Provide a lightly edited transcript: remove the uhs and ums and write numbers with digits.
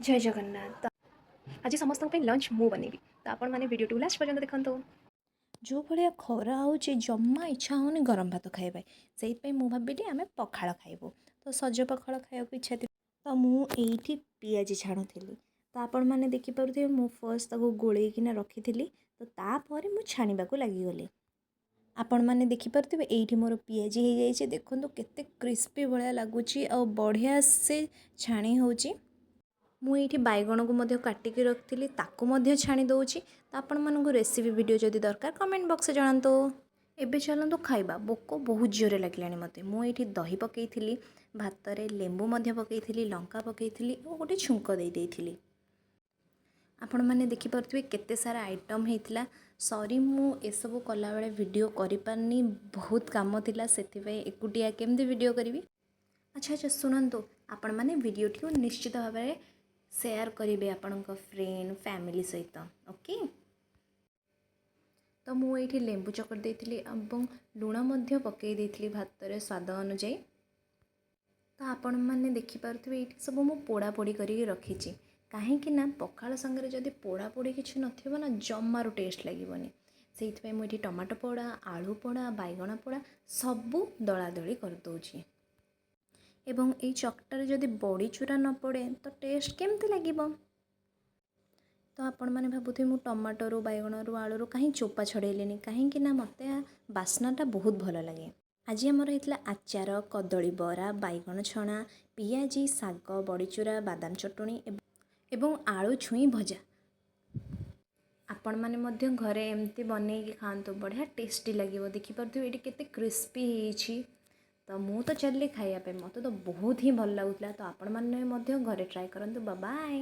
जय जगन्नाथ। आज समस्त लंच मु बनैबी तो आपण मैंने वीडियो लास्ट पर्यंत देखो। जो भाया खरा हो जमा इच्छा होनी गरम भात खाइबा से मुझे भाविली आम पखाड़ खाइबू तो सज पखाड़ खाया इच्छा थी तो मुझे पियाजी छाणुली तो आपण मैंने देखिपे मु फर्स्ट गोलैकिना रखी तो तापर मुझे छाणा लगिगली आपण मैंने देखिपे ये मोर पियाजी हो जाए देखो केते क्रिस्पी भाया लगुच आ बढ़िया से छाणी हो मुझे बैगण को काटिकी रखी ताकू छाणी दूची तो आपण मानक रेसिपी वीडियो जदि दरकार कमेंट बॉक्स में जनातु। एबे चलतु खाइबा भोक बहुत जोरे लगे मत मुझे दही पकई भात रे लेंबू पकई लंका पकई और गोटे छुंक देती आपण मैंने देखिपे केते सारा आइटम होता सॉरी मु एसबू कला बेले वीडियो करि पारनी बहुत काम थिला सेथिपे एकुटिया केमती वीडियो करी। अच्छा अच्छा शुणु आपण मैंने वीडियो टी निश्चित भाव में शेयर करेंगे आपण फ्रेंड फैमिली सहित ओके। तो मुझे लेंबू चकट देती लुण पकई भात रे स्वाद अनुजाई तो आपण मैंने देखिपे ये सब मु पोड़ा पोड़ी करके रखी कहीं पखाड़ संगे जदि पोड़ा पोड़ी किसी नथिबो ना जमारू टेस्ट लगे से मुझे टमाटो पोड़ा आलू पोड़ा बैगण पोड़ा सबू दला दली करदे एवं ये चकटार जदि बड़ी चूरा न पड़े तो टेस्ट केमती लगे तो आपण मैंने भावुथे मु टमाटो बैगण आलू कहीं चोपा छड़ेली कहीं मत बास्नाटा बहुत भल लगे। आज आमर होता आचार कदली बरा बैगण छणा पियाजी साग बड़ीचूरा बादाम चटणी एवं आलू छुई भजा आपण मैंने घरे एमती बनई खातु बढ़िया टेस्टी लगे देखिपे ये केते क्रिस्पी होती तो मु तो चलि खायापे मत तो बहुत ही भल लगुला तो आपण मैंने घरे ट्राए करंतु बाय बाय।